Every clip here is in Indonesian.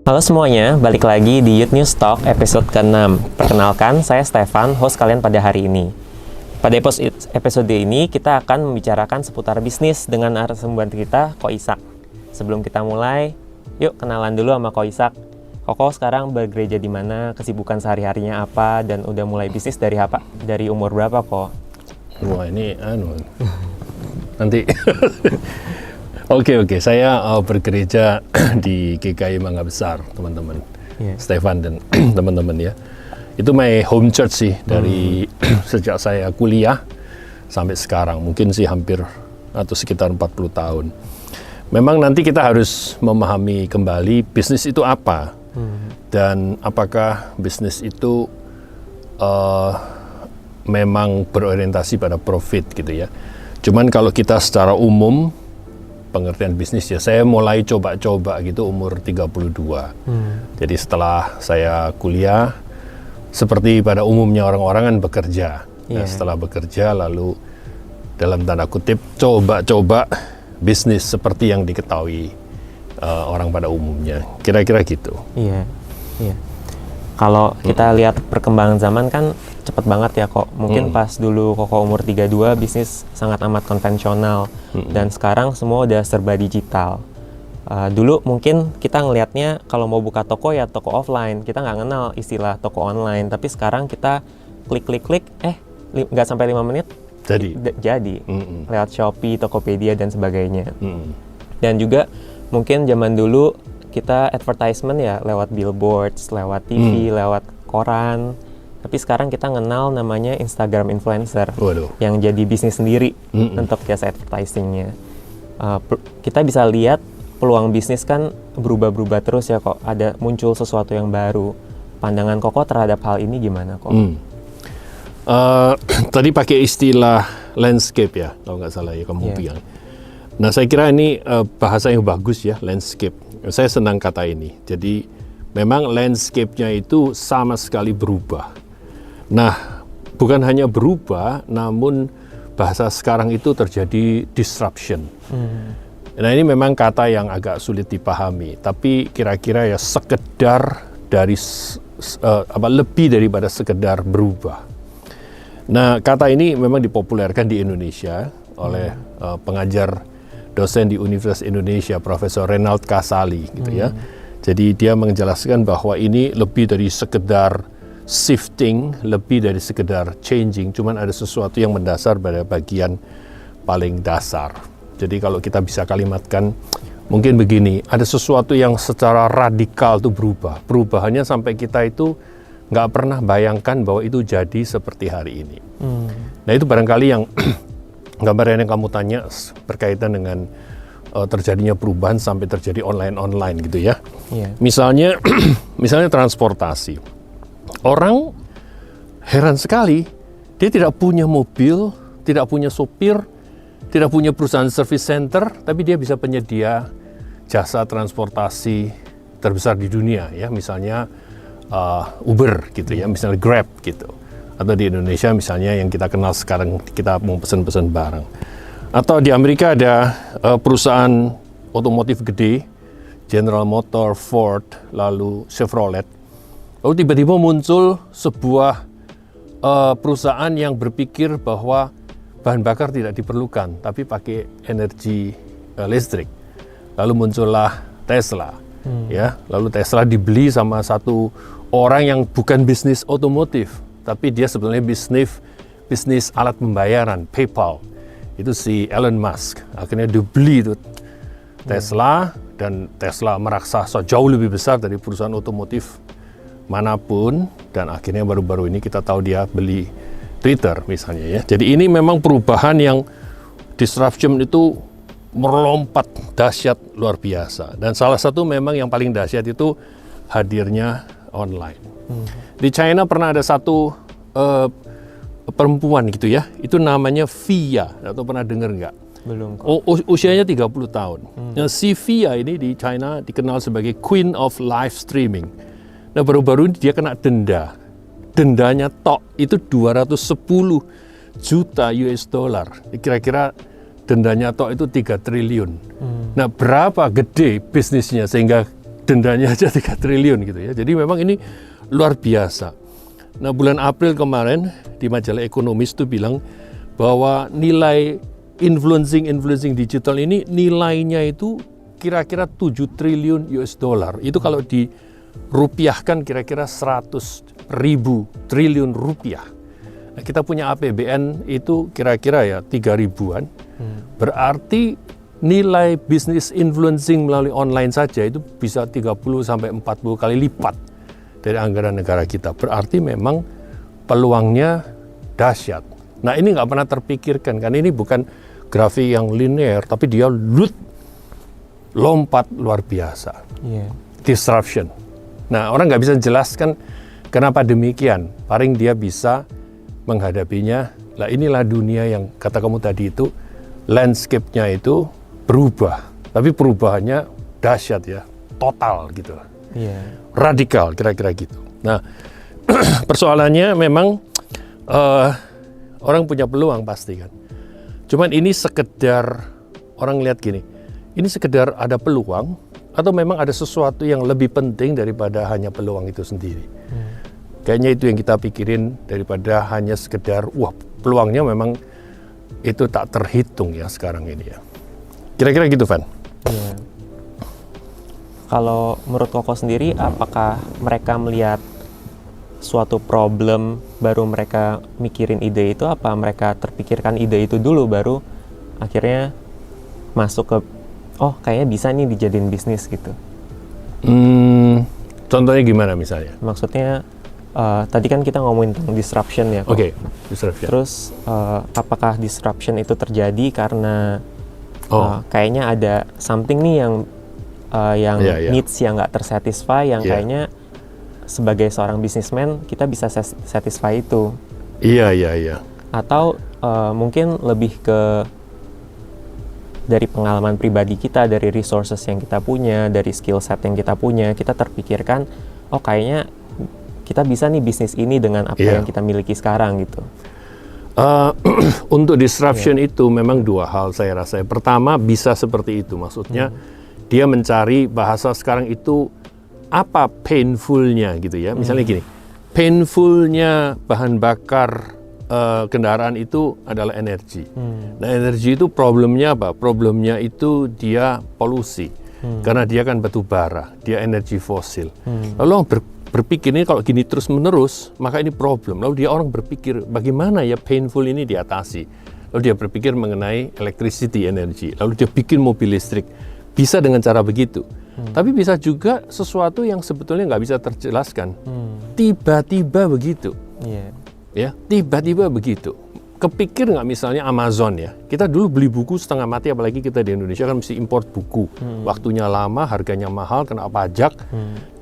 Halo semuanya, balik lagi di Youth News Talk episode ke-6. Perkenalkan, saya Stefan, host kalian pada hari ini. Pada episode ini, kita akan membicarakan seputar bisnis dengan narasumber kita, Ko Ishak. Sebelum kita mulai, yuk kenalan dulu sama Ko Ishak. Koko sekarang bergereja di mana, kesibukan sehari-harinya apa, dan udah mulai bisnis dari apa? Dari umur berapa, Ko? Wah, ini nanti. Oke, saya bergereja di GKI Mangga Besar, teman-teman. Stefan dan teman-teman ya. Itu my home church sih dari sejak saya kuliah sampai sekarang. Mungkin sih hampir atau sekitar 40 tahun. Memang nanti kita harus memahami kembali bisnis itu apa. Dan apakah bisnis itu memang berorientasi pada profit gitu ya. Cuman kalau kita secara umum pengertian bisnis ya, saya mulai coba-coba gitu umur 32. Jadi setelah saya kuliah, seperti pada umumnya orang-orang kan bekerja. Nah, setelah bekerja lalu dalam tanda kutip coba-coba bisnis seperti yang diketahui orang pada umumnya. Kira-kira gitu. Iya. Kalau kita lihat perkembangan zaman kan cepet banget ya kok. Mungkin pas dulu Koko umur 32 bisnis sangat amat konvensional. Dan sekarang semua udah serba digital. Dulu mungkin kita ngelihatnya kalau mau buka toko ya toko offline. Kita nggak kenal istilah toko online. Tapi sekarang kita klik, nggak sampai 5 menit jadi. Lewat Shopee, Tokopedia dan sebagainya. Dan juga mungkin zaman dulu kita advertisement ya lewat billboards, lewat TV, lewat koran. Tapi sekarang kita kenal namanya Instagram influencer. Yang jadi bisnis sendiri untuk jasa advertisingnya. Kita bisa lihat peluang bisnis kan berubah-berubah terus ya kok. Ada muncul sesuatu yang baru. Pandangan Koko terhadap hal ini gimana kok? Tadi pakai istilah landscape ya, kalau nggak salah ya kamu bilang. Nah saya kira ini bahasa yang bagus ya, landscape. Saya senang kata ini. Jadi memang landscape-nya itu sama sekali berubah. Nah, bukan hanya berubah, namun bahasa sekarang itu terjadi disruption. Nah, ini memang kata yang agak sulit dipahami. Tapi kira-kira ya sekedar dari lebih daripada sekedar berubah. Nah, kata ini memang dipopulerkan di Indonesia oleh pengajar dosen di Universitas Indonesia, Profesor Renald Kasali, gitu ya. Jadi dia menjelaskan bahwa ini lebih dari sekedar shifting, lebih dari sekedar changing, cuman ada sesuatu yang mendasar pada bagian paling dasar. Jadi kalau kita bisa kalimatkan, mungkin begini, ada sesuatu yang secara radikal itu berubah. Perubahannya sampai kita itu nggak pernah bayangkan bahwa itu jadi seperti hari ini. Nah itu barangkali yang gambaran yang kamu tanya berkaitan dengan terjadinya perubahan sampai terjadi online gitu ya. Misalnya transportasi. Orang heran sekali, dia tidak punya mobil, tidak punya sopir, tidak punya perusahaan service center, tapi dia bisa penyedia jasa transportasi terbesar di dunia ya. Misalnya Uber gitu ya, misalnya Grab gitu. Atau di Indonesia misalnya yang kita kenal sekarang kita mau pesen-pesen barang. Atau di Amerika ada perusahaan otomotif gede, General Motors, Ford, lalu Chevrolet. Lalu tiba-tiba muncul sebuah perusahaan yang berpikir bahwa bahan bakar tidak diperlukan, tapi pakai energi listrik. Lalu muncullah Tesla, ya. Lalu Tesla dibeli sama satu orang yang bukan bisnis otomotif, tapi dia sebenarnya bisnis alat pembayaran, PayPal. Itu si Elon Musk. Akhirnya dibeli itu Tesla, dan Tesla meraksasa jauh lebih besar dari perusahaan otomotif manapun. Dan akhirnya baru-baru ini kita tahu dia beli Twitter misalnya ya. Jadi ini memang perubahan yang disruption itu melompat dahsyat luar biasa. Dan salah satu memang yang paling dahsyat itu hadirnya online. Di China pernah ada satu perempuan gitu ya, itu namanya Via, atau pernah dengar nggak? Belum. Usianya 30 tahun. Nah, si Via ini di China dikenal sebagai Queen of Live Streaming. Nah, baru-baru ini dia kena denda. Dendanya tok itu 210 juta US dollar. Kira-kira dendanya tok itu 3 triliun. Nah, berapa gede bisnisnya sehingga dendanya aja 3 triliun gitu ya. Jadi memang ini luar biasa. Nah, bulan April kemarin di majalah Ekonomis itu bilang bahwa nilai influencing digital ini nilainya itu kira-kira 7 triliun US dollar. Itu kalau dirupiahkan kira-kira 100.000 triliun rupiah. Nah, kita punya APBN itu kira-kira ya 3.000-an. Berarti nilai bisnis influencing melalui online saja itu bisa 30 sampai 40 kali lipat dari anggaran negara kita. Berarti memang peluangnya dahsyat. Nah, ini nggak pernah terpikirkan, kan ini bukan grafik yang linear, tapi dia lompat luar biasa. Disruption. Nah, orang nggak bisa jelaskan kenapa demikian. Paling dia bisa menghadapinya. Lah, inilah dunia yang kata kamu tadi itu, landscape-nya itu berubah. Tapi perubahannya dahsyat ya, total gitu. Radikal, kira-kira gitu. Nah, persoalannya memang orang punya peluang pasti kan. Cuman ini sekedar orang lihat gini, ini sekedar ada peluang atau memang ada sesuatu yang lebih penting daripada hanya peluang itu sendiri. Kayaknya itu yang kita pikirin daripada hanya sekedar, wah peluangnya memang itu tak terhitung ya sekarang ini ya. Kira-kira gitu, Van. Kalau menurut Koko sendiri, apakah mereka melihat suatu problem baru mereka mikirin ide itu, apa mereka terpikirkan ide itu dulu baru akhirnya masuk ke kayaknya bisa nih dijadiin bisnis gitu? Contohnya gimana misalnya? Maksudnya tadi kan kita ngomongin tentang disruption ya. Oke, disruption. Terus apakah disruption itu terjadi karena kayaknya ada something nih yang needs yang nggak tersatisfy, yang kayaknya sebagai seorang businessman kita bisa satisfy itu. Iya. Atau mungkin lebih ke dari pengalaman pribadi kita, dari resources yang kita punya, dari skill set yang kita punya, kita terpikirkan, kayaknya kita bisa nih bisnis ini dengan apa yang kita miliki sekarang gitu. Untuk disruption itu memang dua hal saya rasa. Pertama, bisa seperti itu, maksudnya dia mencari bahasa sekarang itu apa painful-nya gitu ya. Misalnya gini, painful-nya bahan bakar kendaraan itu adalah energi. Nah, energi itu problemnya apa? Problemnya itu dia polusi, karena dia kan batu bara, dia energi fosil. Lalu orang berpikir ini kalau gini terus menerus, maka ini problem. Lalu dia orang berpikir bagaimana ya painful ini diatasi. Lalu dia berpikir mengenai electricity energy. Lalu dia bikin mobil listrik. Bisa dengan cara begitu. Tapi bisa juga sesuatu yang sebetulnya nggak bisa terjelaskan. Tiba-tiba begitu. Ya, tiba-tiba begitu. Kepikir nggak misalnya Amazon ya? Kita dulu beli buku setengah mati, apalagi kita di Indonesia kan mesti import buku. Waktunya lama, harganya mahal, kena pajak.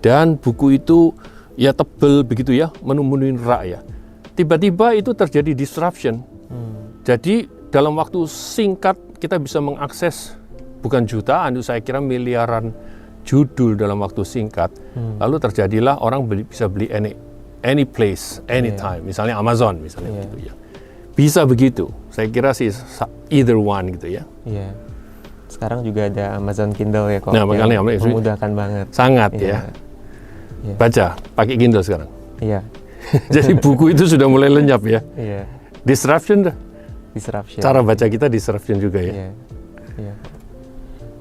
Dan buku itu ya tebel begitu ya, menu-menuin rak ya. Tiba-tiba itu terjadi disruption. Jadi dalam waktu singkat kita bisa mengakses bukan jutaan, itu saya kira miliaran judul dalam waktu singkat. Lalu terjadilah orang bisa beli any place, anytime. Misalnya Amazon misalnya gitu ya. Bisa begitu. Saya kira sih either one gitu ya. Sekarang juga ada Amazon Kindle ya kok. Nah, makanya memudahkan banget. Sangat ya. Baca pakai Kindle sekarang. Jadi buku itu sudah mulai lenyap ya. Disruption dah. Cara baca kita disruption juga ya.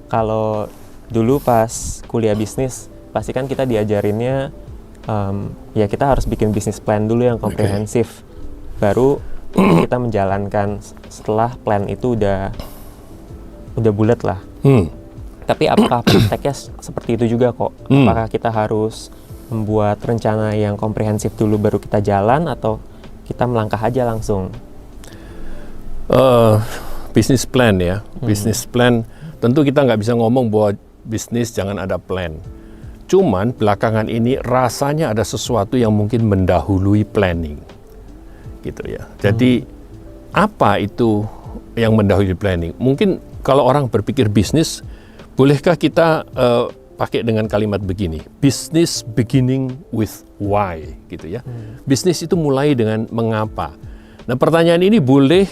Kalau dulu pas kuliah bisnis, pasti kan kita diajarinnya ya kita harus bikin bisnis plan dulu yang komprehensif. Baru kita menjalankan setelah plan itu udah bulat lah. Tapi apakah prakteknya seperti itu juga kok? Apakah kita harus membuat rencana yang komprehensif dulu baru kita jalan, atau kita melangkah aja langsung? Bisnis plan ya. Bisnis plan tentu kita nggak bisa ngomong bahwa bisnis jangan ada plan. Cuman belakangan ini rasanya ada sesuatu yang mungkin mendahului planning. Gitu ya. Jadi apa itu yang mendahului planning? Mungkin kalau orang berpikir bisnis, bolehkah kita pakai dengan kalimat begini? Business beginning with why, gitu ya. Bisnis itu mulai dengan mengapa. Nah, pertanyaan ini boleh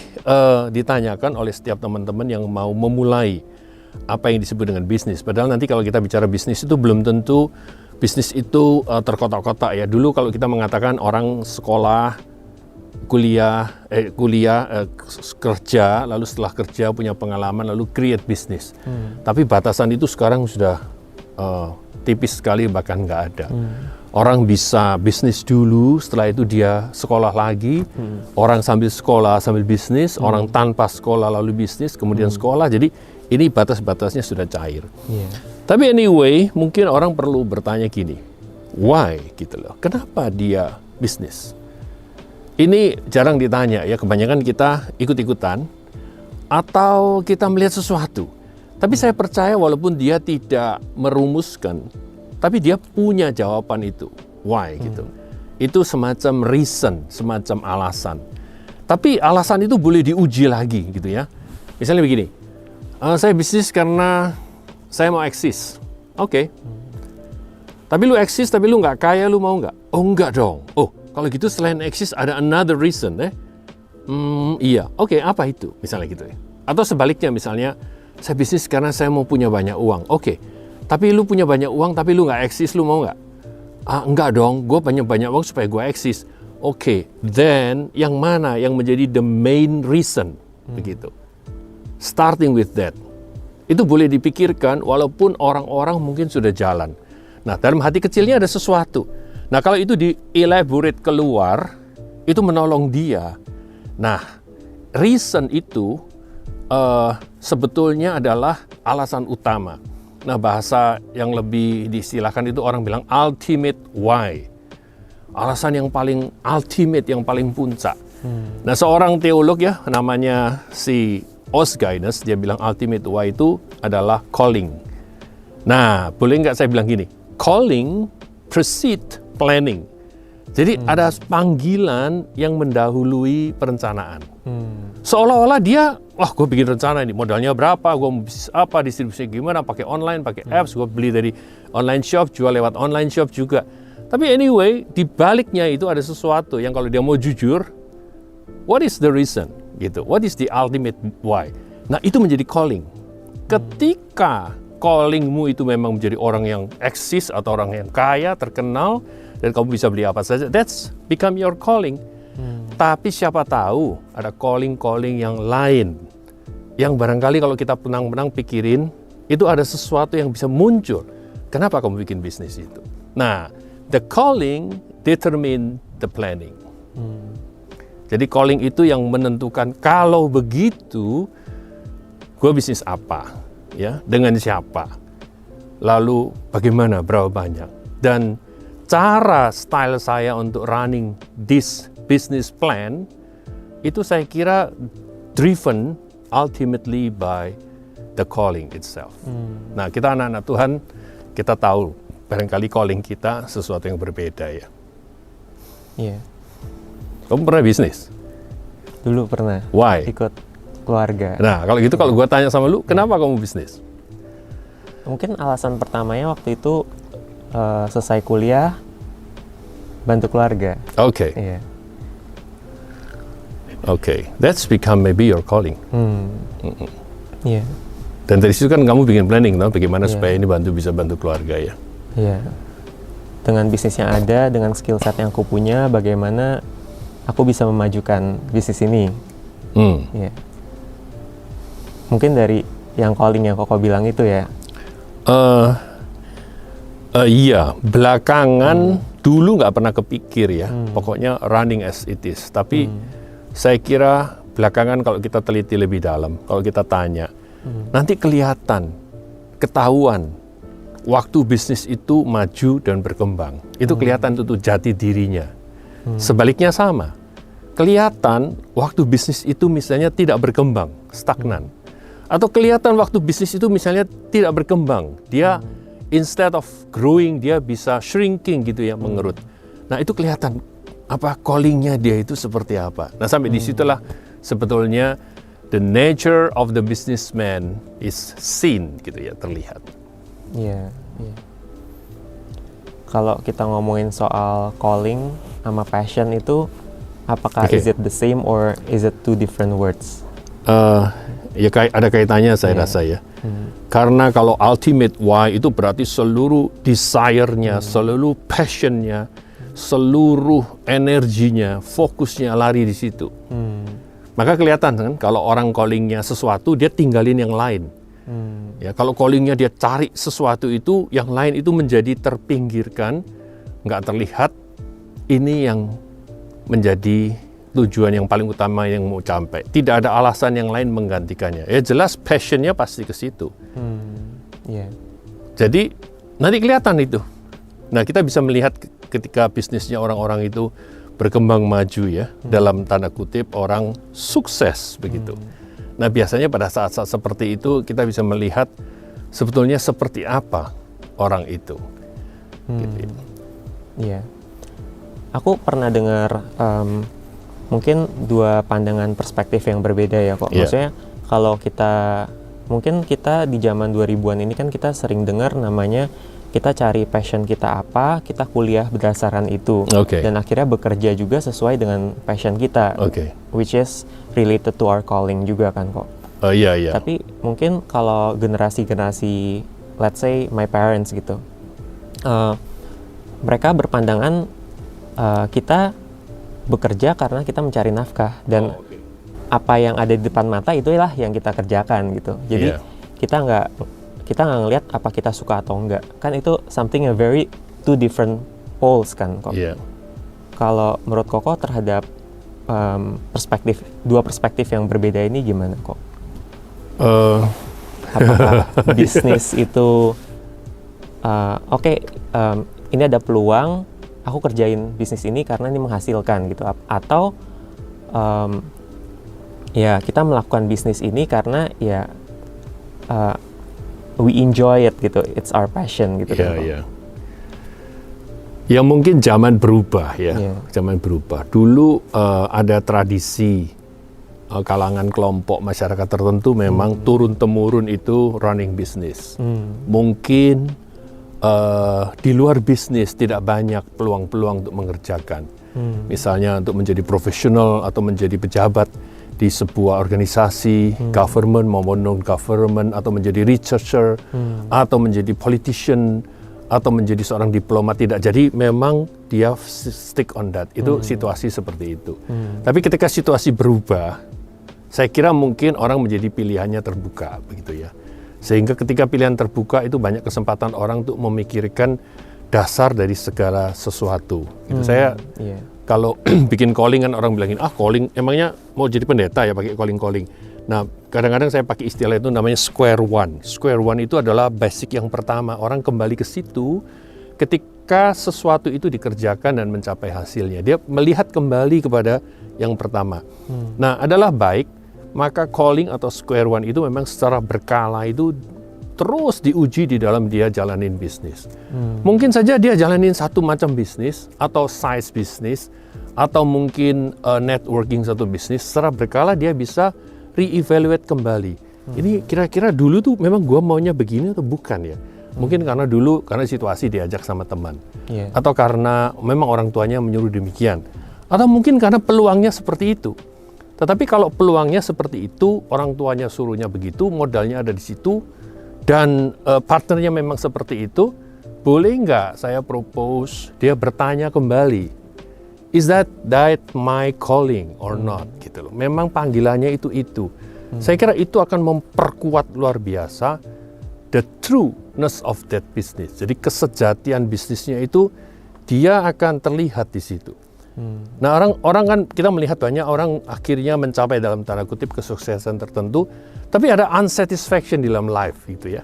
ditanyakan oleh setiap teman-teman yang mau memulai apa yang disebut dengan bisnis. Padahal nanti kalau kita bicara bisnis itu belum tentu bisnis itu terkotak-kotak ya. Dulu kalau kita mengatakan orang sekolah, kuliah, kerja, lalu setelah kerja punya pengalaman, lalu create bisnis. Tapi batasan itu sekarang sudah tipis sekali, bahkan nggak ada. Orang bisa bisnis dulu, setelah itu dia sekolah lagi. Orang sambil sekolah sambil bisnis, orang tanpa sekolah lalu bisnis, kemudian sekolah. Jadi ini batas-batasnya sudah cair. Tapi anyway, mungkin orang perlu bertanya gini, why gitu loh? Kenapa dia bisnis? Ini jarang ditanya ya, kebanyakan kita ikut-ikutan atau kita melihat sesuatu. Tapi saya percaya walaupun dia tidak merumuskan, tapi dia punya jawaban itu. Why gitu. Itu semacam reason, semacam alasan. Tapi alasan itu boleh diuji lagi gitu ya. Misalnya begini, saya bisnis karena saya mau eksis. Oke. Tapi lu eksis, tapi lu nggak kaya, lu mau nggak? Oh enggak dong. Oh, kalau gitu selain eksis ada another reason iya. Oke, apa itu? Misalnya gitu ya. Atau sebaliknya misalnya, saya bisnis karena saya mau punya banyak uang. Oke. Tapi lu punya banyak uang, tapi lu nggak eksis, lu mau nggak? Enggak dong, gue banyak uang supaya gue eksis. Oke, then yang mana yang menjadi the main reason? Begitu. Starting with that. Itu boleh dipikirkan walaupun orang-orang mungkin sudah jalan. Nah, dalam hati kecilnya ada sesuatu. Nah, kalau itu di-elaborate keluar, itu menolong dia. Nah, reason itu sebetulnya adalah alasan utama. Nah, bahasa yang lebih diistilahkan itu orang bilang ultimate why. Alasan yang paling ultimate, yang paling puncak. Nah, seorang teolog ya, namanya si Os Guinness, dia bilang ultimate why itu adalah calling. Nah, boleh nggak saya bilang gini? Calling precede planning. Jadi ada panggilan yang mendahului perencanaan. Seolah-olah dia, gue bikin rencana ini, modalnya berapa, gue mau bisnis apa, distribusinya gimana, pakai online, pakai apps, gue beli dari online shop, jual lewat online shop juga. Tapi anyway, di baliknya itu ada sesuatu yang kalau dia mau jujur, what is the reason? Gitu. What is the ultimate why? Nah, itu menjadi calling. Ketika callingmu itu memang menjadi orang yang eksis atau orang yang kaya, terkenal, dan kamu bisa beli apa saja, that's become your calling. Tapi siapa tahu ada calling-calling yang lain yang barangkali kalau kita penang-penang pikirin, itu ada sesuatu yang bisa muncul. Kenapa kamu bikin bisnis itu? Nah, the calling determine the planning. Jadi calling itu yang menentukan kalau begitu gue bisnis apa, ya, dengan siapa, lalu bagaimana, berapa banyak, dan cara style saya untuk running this business plan itu saya kira driven ultimately by the calling itself. Nah, kita anak-anak Tuhan, kita tahu barangkali calling kita sesuatu yang berbeda ya. Iya. Kamu pernah bisnis? Dulu pernah. Why? Ikut keluarga. Nah, kalau gitu kalau gue tanya sama lu, kenapa kamu bisnis? Mungkin alasan pertamanya waktu itu selesai kuliah, bantu keluarga. Oke. Iya. Oke, that's become maybe your calling. Iya. Dan dari situ kan kamu bikin planning, no? Bagaimana supaya ini bisa bantu keluarga ya. Iya. Dengan bisnis yang ada, dengan skill set yang aku punya, bagaimana aku bisa memajukan bisnis ini. Iya. Mungkin dari yang calling yang Koko bilang itu ya. Iya, belakangan dulu nggak pernah kepikir ya. Pokoknya running as it is. Tapi saya kira belakangan kalau kita teliti lebih dalam, kalau kita tanya, nanti kelihatan, ketahuan, waktu bisnis itu maju dan berkembang. Itu kelihatan itu jati dirinya. Sebaliknya sama, kelihatan waktu bisnis itu misalnya tidak berkembang, stagnan. Atau kelihatan waktu bisnis itu misalnya tidak berkembang, dia instead of growing, dia bisa shrinking gitu ya, mengerut. Nah, itu kelihatan apa callingnya dia itu seperti apa. Nah, sampai disitulah sebetulnya the nature of the businessman is seen gitu ya, terlihat. Iya. Kalau kita ngomongin soal calling sama passion itu, apakah is it the same or is it two different words? Ya ada kaitannya saya rasa ya. Karena kalau ultimate why itu berarti seluruh desire-nya, seluruh passion-nya, seluruh energinya, fokusnya lari di situ. Maka kelihatan kan kalau orang calling-nya sesuatu dia tinggalin yang lain. Ya, kalau calling-nya dia cari sesuatu itu, yang lain itu menjadi terpinggirkan, nggak terlihat. Ini yang menjadi tujuan yang paling utama yang mau capai. Tidak ada alasan yang lain menggantikannya. Ya jelas passionnya pasti ke situ. Jadi nanti kelihatan itu. Nah kita bisa melihat ketika bisnisnya orang-orang itu berkembang maju ya, dalam tanda kutip orang sukses begitu. Nah biasanya pada saat-saat seperti itu kita bisa melihat sebetulnya seperti apa orang itu. Gitu. Iya. Aku pernah dengar mungkin dua pandangan perspektif yang berbeda ya kok. Maksudnya kalau mungkin kita di zaman 2000-an ini kan kita sering dengar namanya kita cari passion kita apa, kita kuliah berdasarkan itu. Dan akhirnya bekerja juga sesuai dengan passion kita. Which is related to our calling juga kan kok. Tapi mungkin kalau generasi-generasi, let's say my parents gitu, mereka berpandangan kita bekerja karena kita mencari nafkah dan apa yang ada di depan mata itulah yang kita kerjakan gitu. Jadi kita nggak ngelihat apa kita suka atau enggak. Kan itu something a very two different poles kan kok. Kalau menurut Koko terhadap dua perspektif yang berbeda ini gimana kok? Apakah bisnis itu ini ada peluang, aku kerjain bisnis ini karena ini menghasilkan gitu, atau ya kita melakukan bisnis ini karena ya we enjoy it gitu, it's our passion gitu. Ya mungkin zaman berubah ya, zaman berubah. Dulu ada tradisi kalangan kelompok masyarakat tertentu memang turun-temurun itu running bisnis. Mungkin di luar bisnis tidak banyak peluang-peluang untuk mengerjakan. Misalnya untuk menjadi profesional atau menjadi pejabat di sebuah organisasi, government maupun non-government, atau menjadi researcher, atau menjadi politician, atau menjadi seorang diplomat, tidak. Jadi memang dia stick on that. Itu situasi seperti itu. Tapi ketika situasi berubah, saya kira mungkin orang menjadi pilihannya terbuka, begitu ya. Sehingga ketika pilihan terbuka itu banyak kesempatan orang untuk memikirkan dasar dari segala sesuatu. Gitu. Saya kalau bikin calling kan orang bilangin, calling emangnya mau jadi pendeta ya pakai calling. Nah kadang-kadang saya pakai istilah itu namanya square one. Square one itu adalah basic yang pertama. Orang kembali ke situ ketika sesuatu itu dikerjakan dan mencapai hasilnya. Dia melihat kembali kepada yang pertama. Nah adalah baik, maka calling atau square one itu memang secara berkala itu terus diuji di dalam dia jalanin bisnis. Mungkin saja dia jalanin satu macam bisnis atau size bisnis atau mungkin networking satu bisnis, secara berkala dia bisa re-evaluate kembali. Ini kira-kira dulu tuh memang gua maunya begini atau bukan ya? Mungkin karena dulu karena situasi diajak sama teman. Atau karena memang orang tuanya menyuruh demikian. Atau mungkin karena peluangnya seperti itu. Tetapi kalau peluangnya seperti itu, orang tuanya suruhnya begitu, modalnya ada di situ, dan partnernya memang seperti itu, boleh nggak saya propose dia bertanya kembali, is that my calling or not? Gitu loh. Memang panggilannya itu. Saya kira itu akan memperkuat luar biasa the trueness of that business. Jadi kesejatian bisnisnya itu dia akan terlihat di situ. Nah orang kan kita melihat banyak orang akhirnya mencapai dalam tanda kutip kesuksesan tertentu, tapi ada unsatisfaction di dalam life gitu ya.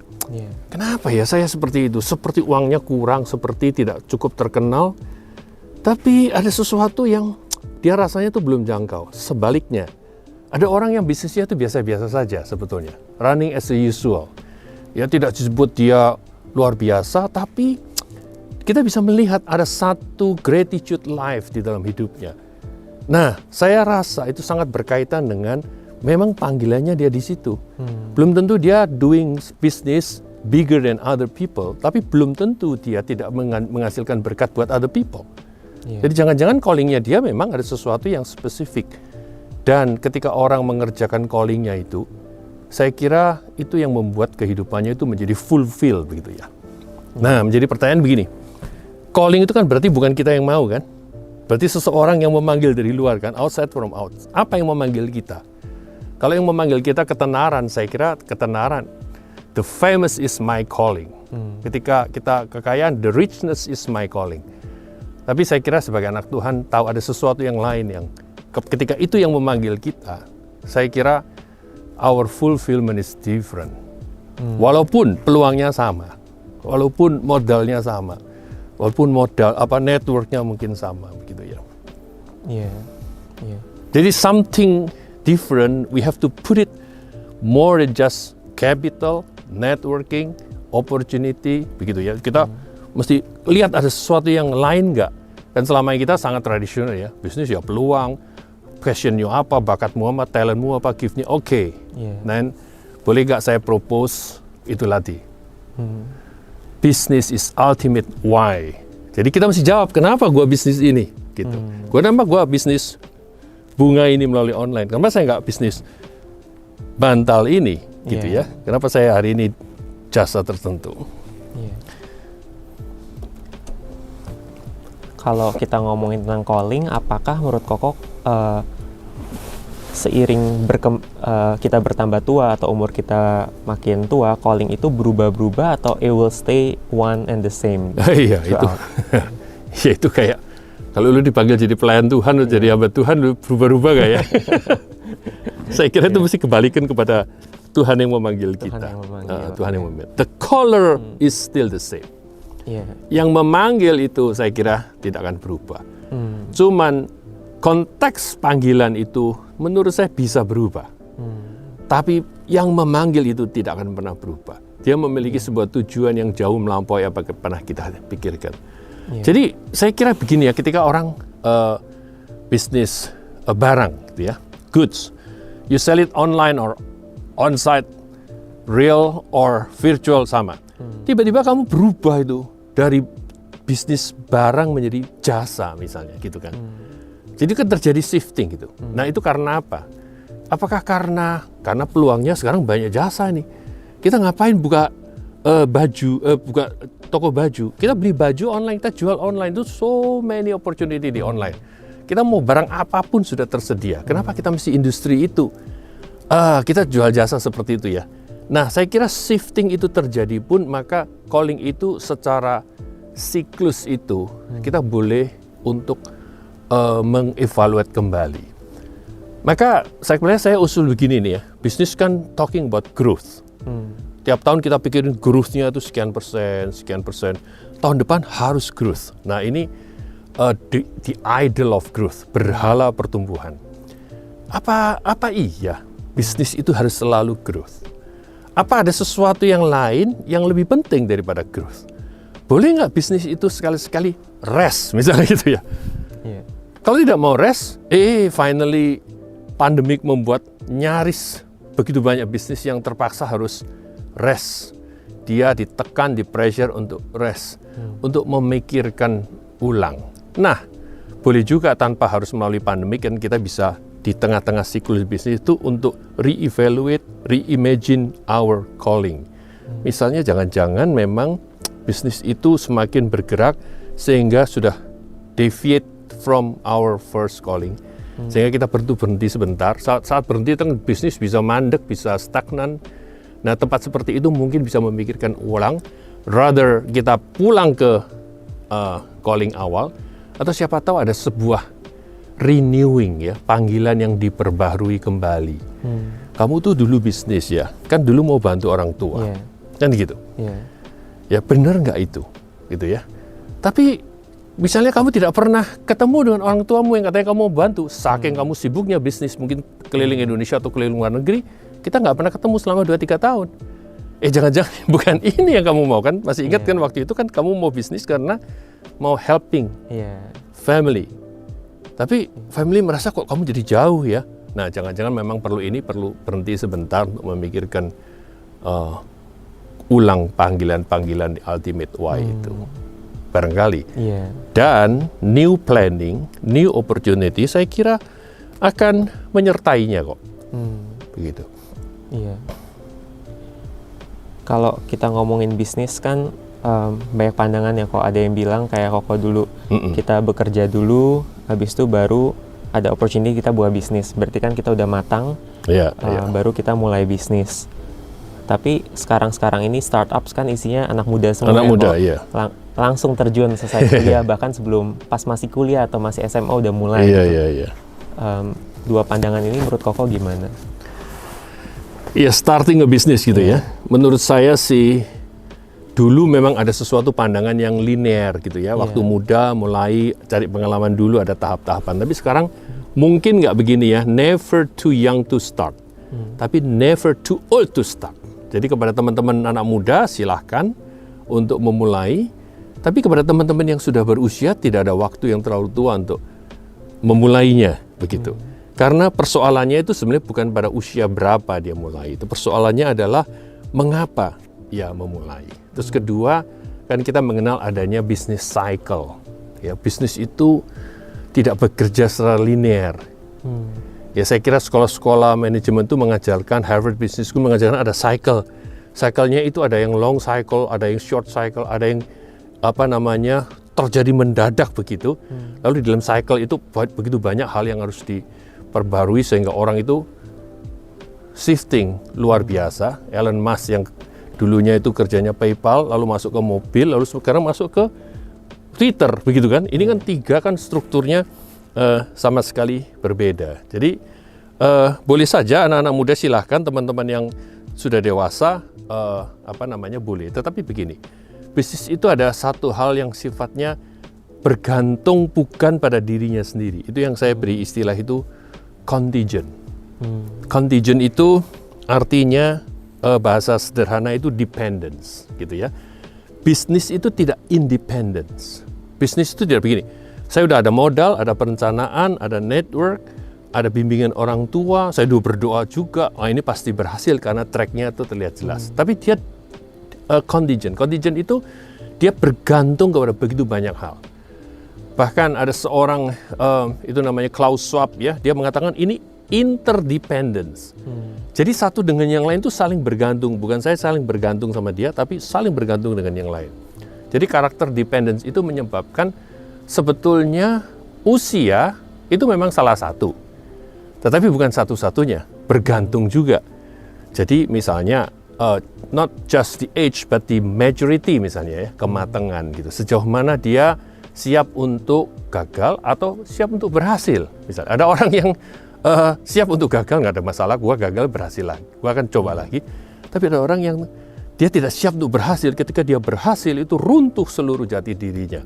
Kenapa ya saya seperti itu? Seperti uangnya kurang, seperti tidak cukup terkenal, tapi ada sesuatu yang dia rasanya tuh belum jangkau. Sebaliknya, ada orang yang bisnisnya itu biasa-biasa saja sebetulnya, running as usual. Ya tidak disebut dia luar biasa, tapi kita bisa melihat ada satu gratitude life di dalam hidupnya. Nah, saya rasa itu sangat berkaitan dengan memang panggilannya dia di situ. Belum tentu dia doing business bigger than other people, tapi belum tentu dia tidak menghasilkan berkat buat other people. Jadi jangan-jangan callingnya dia memang ada sesuatu yang spesifik. Dan ketika orang mengerjakan callingnya itu, saya kira itu yang membuat kehidupannya itu menjadi fulfill begitu ya. Nah, menjadi pertanyaan begini. Calling itu kan berarti bukan kita yang mau kan? Berarti seseorang yang memanggil dari luar kan, outside from out. Apa yang memanggil kita? Kalau yang memanggil kita ketenaran, saya kira ketenaran. The famous is my calling. Ketika kita kekayaan, the richness is my calling. Tapi saya kira sebagai anak Tuhan tahu ada sesuatu yang lain yang ketika itu yang memanggil kita, saya kira our fulfillment is different. Walaupun peluangnya sama, walaupun modalnya sama, walaupun modal networknya mungkin sama begitu ya. Jadi something different, we have to put it more than just capital, networking, opportunity begitu ya. Kita mesti lihat ada sesuatu yang lain nggak. Dan selama ini kita sangat tradisional ya, bisnis ya peluang, passionnya apa, bakatmu apa, talentmu apa, gift-nya oke. Dan boleh nggak saya propose itu tadi. Business is ultimate why. Jadi kita mesti jawab kenapa gua bisnis ini gitu. Kenapa gua bisnis bunga ini melalui online? Kenapa saya nggak bisnis bantal ini gitu ya? Kenapa saya hari ini jasa tertentu? Kalau kita ngomongin tentang calling, apakah menurut Koko seiring kita bertambah tua atau umur kita makin tua, calling itu berubah-berubah atau it will stay one and the same? Iya itu, ya itu kayak kalau lu dipanggil jadi pelayan Tuhan, lu jadi hamba Tuhan, lu berubah-ubah gak ya? Saya kira itu mesti kembalikan kepada Tuhan yang memanggil kita. Tuhan yang memanggil. The caller is still the same. Yang memanggil itu saya kira tidak akan berubah. Cuman konteks panggilan itu menurut saya bisa berubah. Tapi yang memanggil itu tidak akan pernah berubah. Dia memiliki sebuah tujuan yang jauh melampaui apa yang pernah kita pikirkan. Jadi saya kira begini ya, ketika orang bisnis barang gitu ya, goods, you sell it online or on-site, real or virtual sama. Tiba-tiba kamu berubah itu dari bisnis barang menjadi jasa misalnya gitu kan. Jadi kan terjadi shifting gitu. Nah itu karena apa? Apakah karena peluangnya sekarang banyak jasa nih. Kita ngapain buka buka toko baju. Kita beli baju online, kita jual online. Itu so many opportunity di online. Kita mau barang apapun sudah tersedia. Kenapa kita mesti industri itu? Kita jual jasa seperti itu ya. Nah, saya kira shifting itu terjadi pun, maka calling itu secara siklus itu kita boleh untuk mengevaluate kembali. Maka saya usul begini nih ya, bisnis kan talking about growth. Tiap tahun kita pikirin growth-nya itu sekian persen. Tahun depan harus growth. Nah ini the idol of growth, berhala pertumbuhan. Apa iya bisnis itu harus selalu growth? Apa ada sesuatu yang lain yang lebih penting daripada growth? Boleh nggak bisnis itu sekali-sekali rest, misalnya gitu ya? Kalau tidak mau rest, finally pandemik membuat nyaris begitu banyak bisnis yang terpaksa harus rest. Dia ditekan, di pressure untuk rest, untuk memikirkan ulang. Nah, boleh juga tanpa harus melalui pandemik kan kita bisa di tengah-tengah siklus bisnis itu untuk re-evaluate, reimagine our calling. Misalnya jangan-jangan memang bisnis itu semakin bergerak sehingga sudah deviate from our first calling. Sehingga kita perlu berhenti sebentar. Saat berhenti kan bisnis bisa mandek, bisa stagnan. Nah tempat seperti itu mungkin bisa memikirkan ulang. Rather kita pulang ke calling awal. Atau siapa tahu ada sebuah renewing ya, panggilan yang diperbaharui kembali. Kamu tuh dulu bisnis ya, kan dulu mau bantu orang tua, kan gitu. Ya benar nggak itu, gitu ya. Tapi misalnya kamu tidak pernah ketemu dengan orang tuamu yang katanya kamu mau bantu, saking kamu sibuknya bisnis, mungkin keliling Indonesia atau keliling luar negeri, kita nggak pernah ketemu selama 2-3 tahun. Jangan-jangan bukan ini yang kamu mau kan? Masih ingat kan waktu itu kan kamu mau bisnis karena mau helping family. Tapi family merasa kok kamu jadi jauh ya. Nah jangan-jangan memang perlu berhenti sebentar untuk memikirkan ulang panggilan-panggilan di ultimate why itu. Barangkali. Dan new planning, new opportunity saya kira akan menyertainya kok. Begitu. kalau kita ngomongin bisnis kan banyak pandangan ya kok. Ada yang bilang kayak Koko dulu, kita bekerja dulu, habis itu baru ada opportunity kita buat bisnis. Berarti kan kita udah matang, baru kita mulai bisnis. Tapi sekarang ini startups kan isinya anak muda semua. Anak muda, iya. Langsung terjun selesai kuliah, bahkan sebelum pas masih kuliah atau masih SMA udah mulai. Iya. Dua pandangan ini menurut Koko gimana? Iya, starting a business gitu ya. Menurut saya sih, dulu memang ada sesuatu pandangan yang linear gitu ya. Waktu muda mulai cari pengalaman dulu, ada tahap-tahapan. Tapi sekarang mungkin nggak begini ya, never too young to start. Tapi never too old to start. Jadi kepada teman-teman anak muda silahkan untuk memulai. Tapi kepada teman-teman yang sudah berusia tidak ada waktu yang terlalu tua untuk memulainya begitu. Karena persoalannya itu sebenarnya bukan pada usia berapa dia mulai. Itu persoalannya adalah mengapa ya memulai. Terus kedua, kan kita mengenal adanya business cycle. Ya, bisnis itu tidak bekerja secara linear. Ya, saya kira sekolah-sekolah manajemen itu mengajarkan, Harvard Business School mengajarkan ada cycle. Cycle-nya itu ada yang long cycle, ada yang short cycle, ada yang terjadi mendadak begitu. Lalu di dalam cycle itu begitu banyak hal yang harus diperbarui sehingga orang itu shifting luar biasa. Elon Musk yang dulunya itu kerjanya PayPal, lalu masuk ke mobil, lalu sekarang masuk ke Twitter, begitu kan? Ini kan tiga kan strukturnya sama sekali berbeda. Jadi boleh saja anak-anak muda silahkan, teman-teman yang sudah dewasa boleh. Tetapi begini, bisnis itu ada satu hal yang sifatnya bergantung bukan pada dirinya sendiri. Itu yang saya beri istilah itu contingent. Contingent itu artinya bahasa sederhana itu dependence, gitu ya. Bisnis itu tidak independence. Bisnis itu tidak begini. Saya udah ada modal, ada perencanaan, ada network, ada bimbingan orang tua, saya dulu berdoa juga, ini pasti berhasil karena tracknya itu terlihat jelas. Tapi dia contingent. Contingent itu dia bergantung kepada begitu banyak hal. Bahkan ada seorang, itu namanya Klaus Schwab ya, dia mengatakan ini interdependence. Jadi satu dengan yang lain itu saling bergantung. Bukan saya saling bergantung sama dia, tapi saling bergantung dengan yang lain. Jadi karakter dependence itu menyebabkan sebetulnya usia itu memang salah satu. Tetapi bukan satu-satunya, bergantung juga. Jadi misalnya, not just the age, but the maturity misalnya ya, kematangan gitu. Sejauh mana dia siap untuk gagal atau siap untuk berhasil. Misalnya ada orang yang siap untuk gagal, nggak ada masalah, gua gagal berhasil lagi, gua akan coba lagi. Tapi ada orang yang dia tidak siap untuk berhasil, ketika dia berhasil itu runtuh seluruh jati dirinya.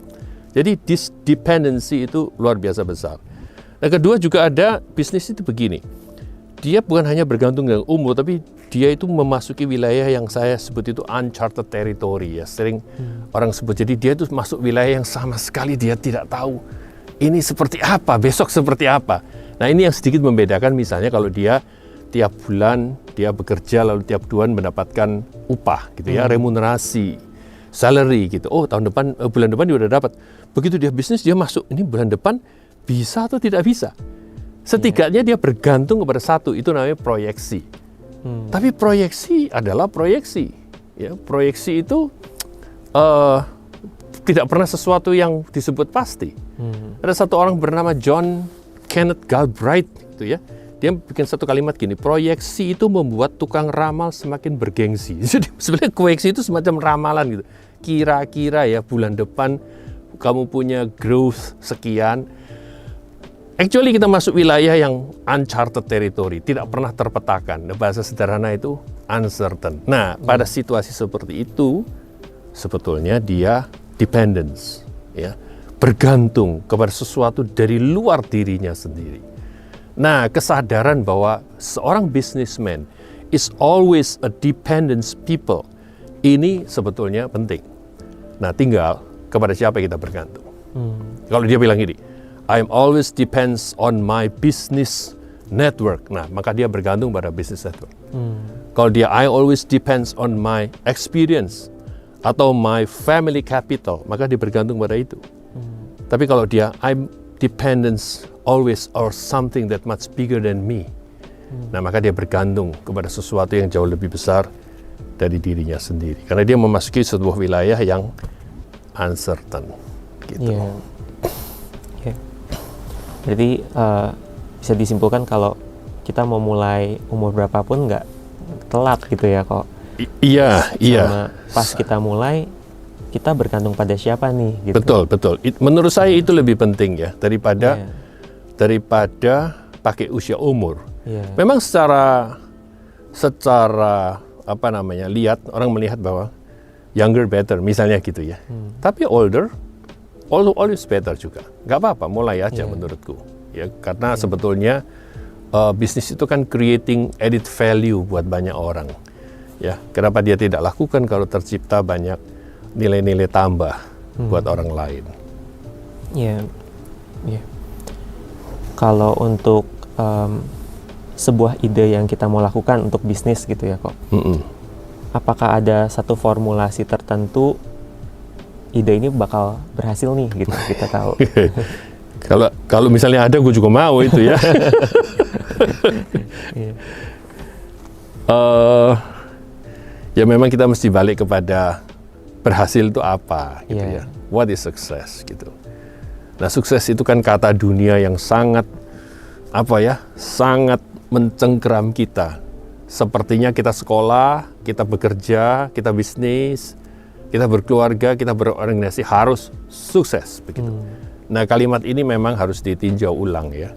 Jadi this dependency itu luar biasa besar. Yang kedua juga ada bisnis itu begini, dia bukan hanya bergantung dengan umur, tapi dia itu memasuki wilayah yang saya sebut itu uncharted territory ya, sering orang sebut. Jadi dia itu masuk wilayah yang sama sekali dia tidak tahu ini seperti apa, besok seperti apa. Nah ini yang sedikit membedakan, misalnya kalau dia tiap bulan dia bekerja lalu tiap bulan mendapatkan upah gitu ya, remunerasi, salary gitu. Oh tahun depan, bulan depan dia udah dapat. Begitu dia bisnis, dia masuk ini bulan depan bisa atau tidak bisa. Setidaknya dia bergantung kepada satu, itu namanya proyeksi. Tapi proyeksi adalah proyeksi. Ya, proyeksi itu tidak pernah sesuatu yang disebut pasti. Ada satu orang bernama John Kenneth Galbraith gitu ya. Dia bikin satu kalimat gini, proyeksi itu membuat tukang ramal semakin bergengsi. Jadi sebenarnya proyeksi itu semacam ramalan gitu. Kira-kira ya bulan depan kamu punya growth sekian. Actually kita masuk wilayah yang uncharted territory, tidak pernah terpetakan. Bahasa sederhana itu uncertain. Nah, pada situasi seperti itu sebetulnya dia dependence, ya, bergantung kepada sesuatu dari luar dirinya sendiri. Nah, kesadaran bahwa seorang businessman is always a dependent people, ini sebetulnya penting. Nah, tinggal kepada siapa kita bergantung. Kalau dia bilang gini, I'm always depends on my business network. Nah, maka dia bergantung pada business network. Kalau dia I always depends on my experience atau my family capital, maka dia bergantung pada itu. Tapi kalau dia I'm dependence always or something that much bigger than me. Nah, maka dia bergantung kepada sesuatu yang jauh lebih besar dari dirinya sendiri. Karena dia memasuki sebuah wilayah yang uncertain. Gitu. Iya. Oke. Berarti bisa disimpulkan kalau kita mau mulai umur berapapun nggak telat gitu ya kok. Iya. Sama pas kita mulai, kita bergantung pada siapa nih gitu. Betul. Menurut saya itu lebih penting ya daripada pakai usia umur. Memang secara lihat orang melihat bahwa younger better misalnya gitu ya. Tapi older always better juga. Nggak apa-apa, mulai aja menurutku. Ya, karena sebetulnya bisnis itu kan creating added value buat banyak orang. Ya, kenapa dia tidak lakukan kalau tercipta banyak nilai-nilai tambah buat orang lain? Iya. Kalau untuk sebuah ide yang kita mau lakukan untuk bisnis gitu ya kok. Apakah ada satu formulasi tertentu ide ini bakal berhasil nih gitu kita tahu. Kalau misalnya ada, gue juga mau itu ya. Ya memang kita mesti balik kepada berhasil itu apa gitu ya. What is success gitu. Nah, sukses itu kan kata dunia yang sangat sangat mencengkeram kita. Sepertinya kita sekolah, kita bekerja, kita bisnis, kita berkeluarga, kita berorganisasi harus sukses begitu. Nah, kalimat ini memang harus ditinjau ulang ya.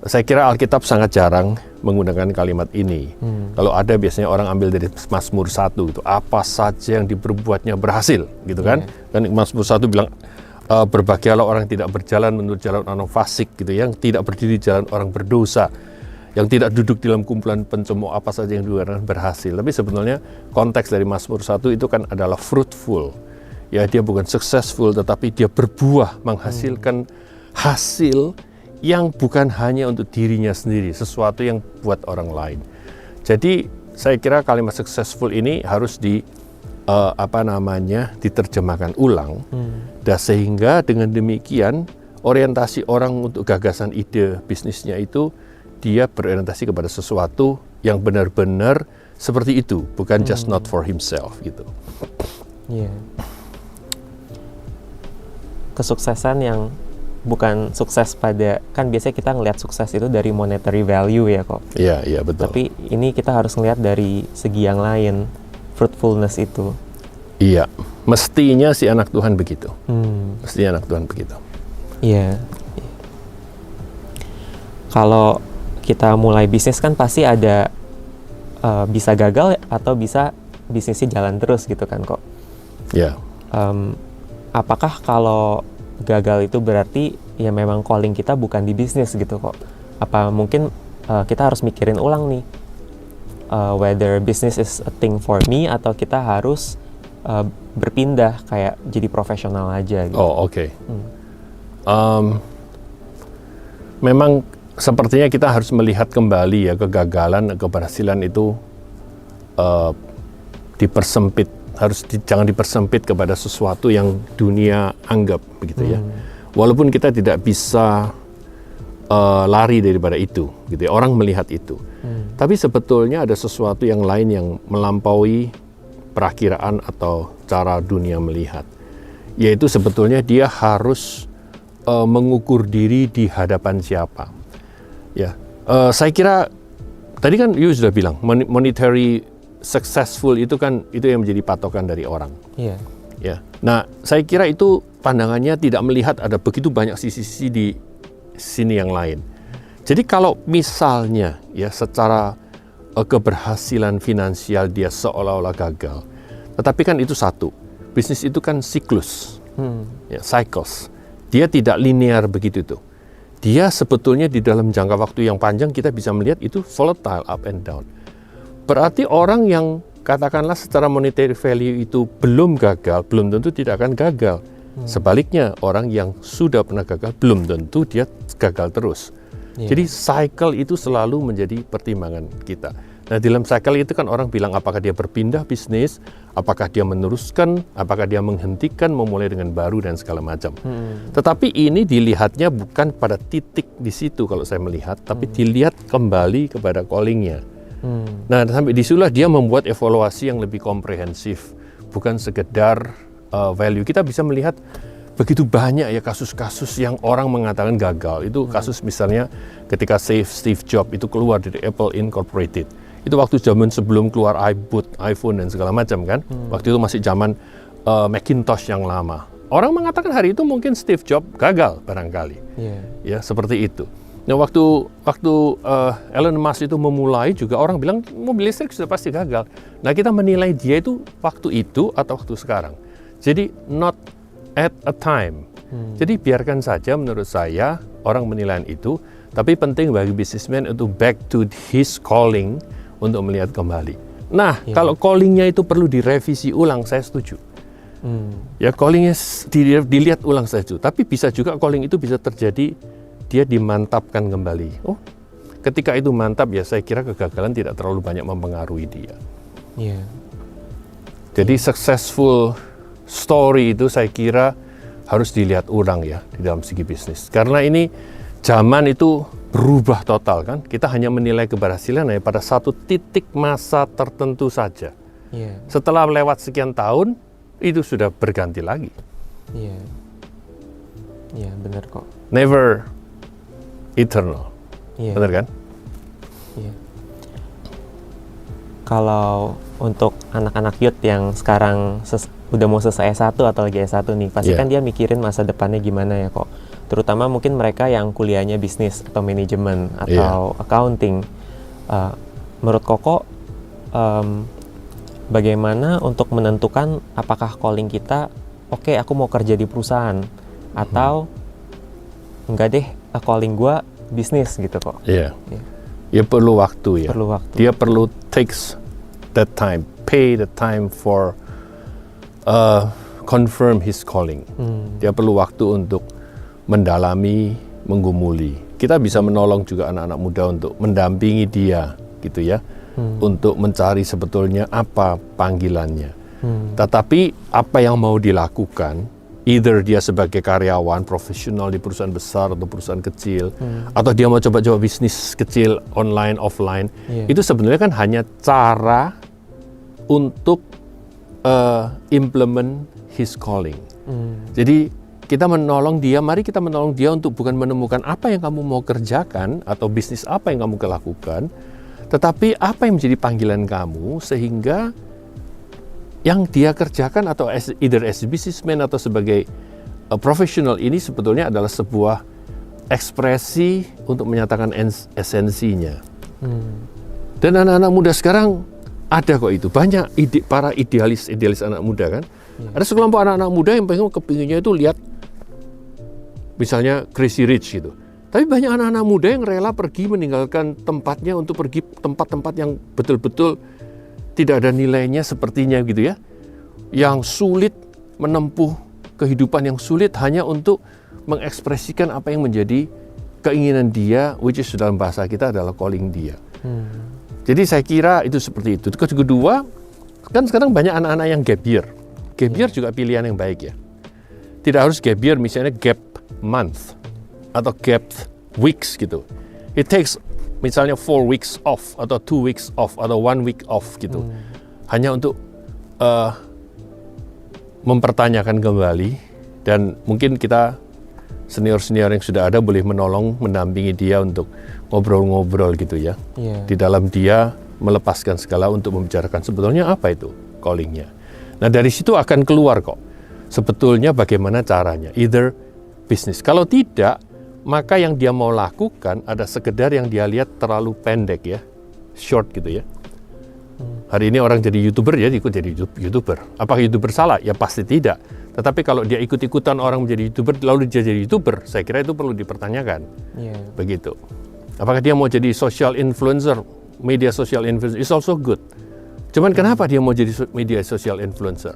Saya kira Alkitab sangat jarang menggunakan kalimat ini. Kalau ada biasanya orang ambil dari Mazmur 1 itu, apa saja yang diperbuatnya berhasil gitu kan. Dan Mazmur 1 bilang berbahagialah orang yang tidak berjalan menurut jalan orang fasik gitu, yang tidak berdiri jalan orang berdosa, yang tidak duduk dalam kumpulan pencemooh, apa saja yang dilakukan berhasil. Tapi sebenarnya konteks dari Mazmur 1 itu kan adalah fruitful. Ya, dia bukan successful, tetapi dia berbuah, menghasilkan hasil yang bukan hanya untuk dirinya sendiri, sesuatu yang buat orang lain. Jadi saya kira kalimat successful ini harus diterjemahkan ulang, dan sehingga dengan demikian orientasi orang untuk gagasan ide bisnisnya itu dia berorientasi kepada sesuatu yang benar-benar seperti itu, bukan just not for himself gitu. Kesuksesan yang bukan sukses pada, kan biasanya kita ngelihat sukses itu dari monetary value ya kok. Iya betul. Tapi ini kita harus ngelihat dari segi yang lain, fruitfulness itu. Iya, mestinya si anak Tuhan begitu. Mestinya anak Tuhan begitu. Iya. Kalau kita mulai bisnis kan pasti ada bisa gagal atau bisa bisnisnya jalan terus gitu kan kok. Iya. Apakah kalau gagal itu berarti ya memang calling kita bukan di bisnis gitu kok? Apa mungkin kita harus mikirin ulang nih, whether business is a thing for me atau kita harus berpindah kayak jadi profesional aja gitu. Oh, oke. Memang sepertinya kita harus melihat kembali ya kegagalan, keberhasilan itu dipersempit, jangan dipersempit kepada sesuatu yang dunia anggap begitu ya. Walaupun kita tidak bisa lari daripada itu gitu ya. Orang melihat itu. Tapi sebetulnya ada sesuatu yang lain yang melampaui perakiraan atau cara dunia melihat. Yaitu sebetulnya dia harus mengukur diri di hadapan siapa. Ya, saya kira tadi kan you sudah bilang monetary successful itu kan itu yang menjadi patokan dari orang. Iya. Ya. Nah, saya kira itu pandangannya tidak melihat ada begitu banyak sisi-sisi di sini yang lain. Jadi kalau misalnya ya secara keberhasilan finansial dia seolah-olah gagal, tetapi kan itu satu. Bisnis itu kan siklus. Ya, cycles. Dia tidak linear begitu tuh. Dia sebetulnya di dalam jangka waktu yang panjang kita bisa melihat itu volatile, up and down. Berarti orang yang katakanlah secara monetary value itu belum gagal, belum tentu tidak akan gagal. Sebaliknya, orang yang sudah pernah gagal belum tentu dia gagal terus. Jadi cycle itu selalu menjadi pertimbangan kita. Nah, dalam cycle itu kan orang bilang apakah dia berpindah bisnis, apakah dia meneruskan, apakah dia menghentikan, memulai dengan baru dan segala macam. Tetapi ini dilihatnya bukan pada titik di situ kalau saya melihat, tapi dilihat kembali kepada callingnya. Nah, sampai disitulah dia membuat evaluasi yang lebih komprehensif, bukan sekedar value. Kita bisa melihat begitu banyak ya kasus-kasus yang orang mengatakan gagal. Itu kasus misalnya ketika Steve Jobs itu keluar dari Apple Incorporated. Itu waktu zaman sebelum keluar iPhone dan segala macam kan. Waktu itu masih zaman Macintosh yang lama. Orang mengatakan hari itu mungkin Steve Jobs gagal barangkali. Ya, seperti itu. Nah, waktu Elon Musk itu memulai juga orang bilang mobil listrik sudah pasti gagal. Nah, kita menilai dia itu waktu itu atau waktu sekarang. Jadi not at a time. Jadi biarkan saja menurut saya orang menilai itu, tapi penting bagi bisnismen untuk back to his calling untuk melihat kembali. Nah, kalau callingnya itu perlu direvisi ulang, saya setuju. Ya, callingnya dilihat ulang saya setuju. Tapi bisa juga calling itu bisa terjadi dia dimantapkan kembali. Oh, ketika itu mantap ya saya kira kegagalan tidak terlalu banyak mempengaruhi dia. Jadi successful story itu saya kira harus dilihat ulang ya di dalam segi bisnis. Karena ini zaman itu berubah total kan. Kita hanya menilai keberhasilan hanya pada satu titik masa tertentu saja. Setelah lewat sekian tahun itu sudah berganti lagi. Iya, benar kok. Never eternal, benar kan? Kalau untuk anak-anak youth yang sekarang udah mau selesai S1 atau lagi S1 nih, pasti kan dia mikirin masa depannya gimana ya kok. Terutama mungkin mereka yang kuliahnya bisnis atau manajemen atau accounting. Menurut Koko, bagaimana untuk menentukan apakah calling kita, oke, aku mau kerja di perusahaan, atau enggak deh, calling gue bisnis gitu kok. Ya perlu waktu ya. Dia perlu takes that time, pay the time for confirm his calling. Dia perlu waktu untuk mendalami, menggumuli. Kita bisa menolong juga anak-anak muda untuk mendampingi dia gitu ya, untuk mencari sebetulnya apa panggilannya. Tetapi apa yang mau dilakukan, either dia sebagai karyawan profesional di perusahaan besar atau perusahaan kecil, atau dia mau coba-coba bisnis kecil online offline, itu sebenarnya kan hanya cara untuk implement his calling. Jadi mari kita menolong dia untuk bukan menemukan apa yang kamu mau kerjakan atau bisnis apa yang kamu lakukan, tetapi apa yang menjadi panggilan kamu sehingga yang dia kerjakan atau either as a businessman atau sebagai profesional ini sebetulnya adalah sebuah ekspresi untuk menyatakan esensinya. Dan anak-anak muda sekarang ada kok itu. Banyak para idealis anak muda kan. Ada sekelompok anak-anak muda yang kepinginnya itu lihat misalnya Crazy Rich gitu. Tapi banyak anak-anak muda yang rela pergi meninggalkan tempatnya untuk pergi tempat-tempat yang betul-betul tidak ada nilainya sepertinya gitu ya. Yang sulit menempuh kehidupan yang sulit hanya untuk mengekspresikan apa yang menjadi keinginan dia, which is dalam bahasa kita adalah calling dia. Jadi saya kira itu seperti itu. Kedua, kan sekarang banyak anak-anak yang gap year. Gap year juga pilihan yang baik ya. Tidak harus gap year misalnya gap month atau gap weeks gitu. It takes misalnya 4 weeks off atau 2 weeks off atau 1 week off gitu. Hanya untuk mempertanyakan kembali, dan mungkin kita senior-senior yang sudah ada boleh menolong, mendampingi dia untuk ngobrol-ngobrol gitu ya. Di dalam dia melepaskan segala untuk membicarakan sebetulnya apa itu callingnya. Nah dari situ akan keluar kok sebetulnya bagaimana caranya, either bisnis. Kalau tidak, maka yang dia mau lakukan ada sekedar yang dia lihat terlalu pendek ya, short gitu ya. Hari ini orang jadi YouTuber, ya ikut jadi YouTuber. Apakah YouTuber salah? Ya pasti tidak. Tetapi kalau dia ikut-ikutan orang menjadi YouTuber, lalu dia jadi YouTuber, saya kira itu perlu dipertanyakan. Begitu. Apakah dia mau jadi social influencer, media social influencer, is also good. Cuman kenapa dia mau jadi media social influencer?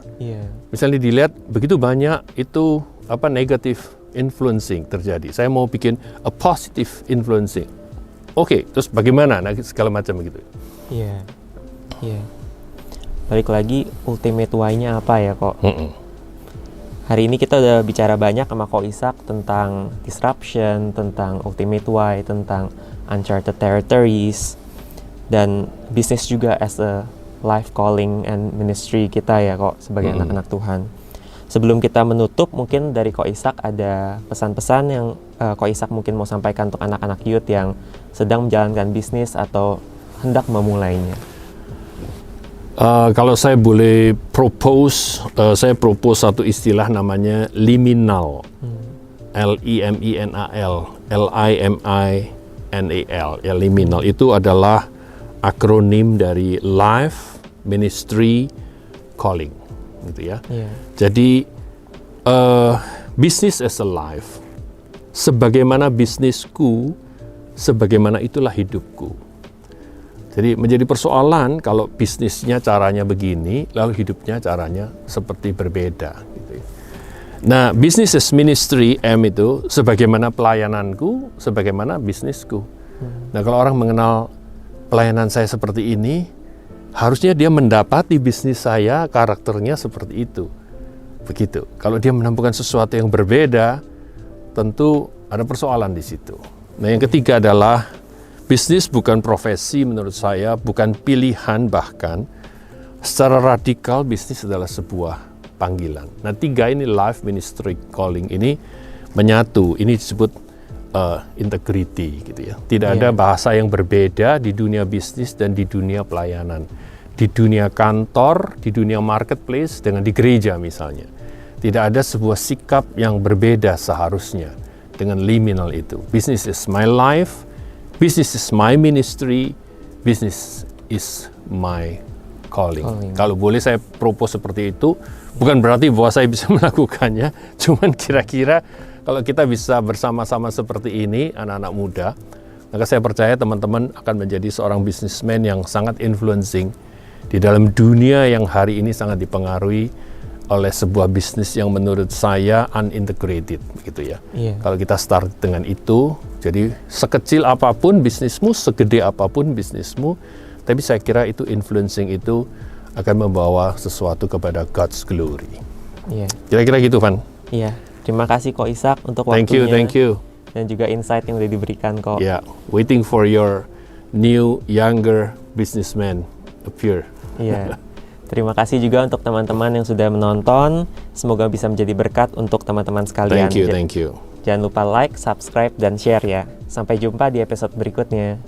Misalnya dilihat begitu banyak itu negative influencing terjadi. Saya mau bikin a positive influencing. Oke, terus bagaimana? Nah, segala macam begitu. Balik lagi, ultimate why-nya apa ya kok? Hari ini kita udah bicara banyak sama Ko Ishak tentang disruption, tentang ultimate why, tentang uncharted territories. Dan bisnis juga as a life calling and ministry kita ya kok sebagai anak-anak Tuhan. Sebelum kita menutup, mungkin dari Ko Ishak ada pesan-pesan yang Ko Ishak mungkin mau sampaikan untuk anak-anak youth yang sedang menjalankan bisnis atau hendak memulainya. Kalau saya boleh propose, saya propose satu istilah namanya liminal. L-I-M-I-N-A-L, L-I-M-I-N-A-L. Ya, liminal itu adalah akronim dari life, ministry, calling, gitu ya. Yeah. Jadi business as a life, sebagaimana bisnisku, sebagaimana itulah hidupku. Jadi menjadi persoalan kalau bisnisnya caranya begini, lalu hidupnya caranya seperti berbeda. Gitu ya. Nah, business as ministry, M itu sebagaimana pelayananku, sebagaimana bisnisku. Nah, kalau orang mengenal pelayanan saya seperti ini, harusnya dia mendapati bisnis saya karakternya seperti itu. Begitu. Kalau dia menemukan sesuatu yang berbeda, tentu ada persoalan di situ. Nah, yang ketiga adalah bisnis bukan profesi menurut saya, bukan pilihan bahkan. Secara radikal bisnis adalah sebuah panggilan. Nah, tiga ini life, ministry, calling ini menyatu. Ini disebut integrity gitu ya. Tidak ada bahasa yang berbeda di dunia bisnis dan di dunia pelayanan. Di dunia kantor, di dunia marketplace dengan di gereja misalnya. Tidak ada sebuah sikap yang berbeda seharusnya dengan liminal itu. Business is my life, business is my ministry, business is my calling. Kalau boleh saya propose seperti itu, bukan berarti bahwa saya bisa melakukannya, cuman kira-kira kalau kita bisa bersama-sama seperti ini, anak-anak muda, maka saya percaya teman-teman akan menjadi seorang businessman yang sangat influencing di dalam dunia yang hari ini sangat dipengaruhi oleh sebuah bisnis yang menurut saya unintegrated, gitu ya. Kalau kita start dengan itu, jadi sekecil apapun bisnismu, segede apapun bisnismu, tapi saya kira itu influencing itu akan membawa sesuatu kepada God's glory. Kira-kira gitu, Van. Iya. Terima kasih Ko Ishak untuk waktunya. Thank you. Dan juga insight yang udah diberikan Ko. Yeah, waiting for your new younger businessman appear. Iya. Terima kasih juga untuk teman-teman yang sudah menonton. Semoga bisa menjadi berkat untuk teman-teman sekalian. Thank you. Jangan lupa like, subscribe, dan share ya. Sampai jumpa di episode berikutnya.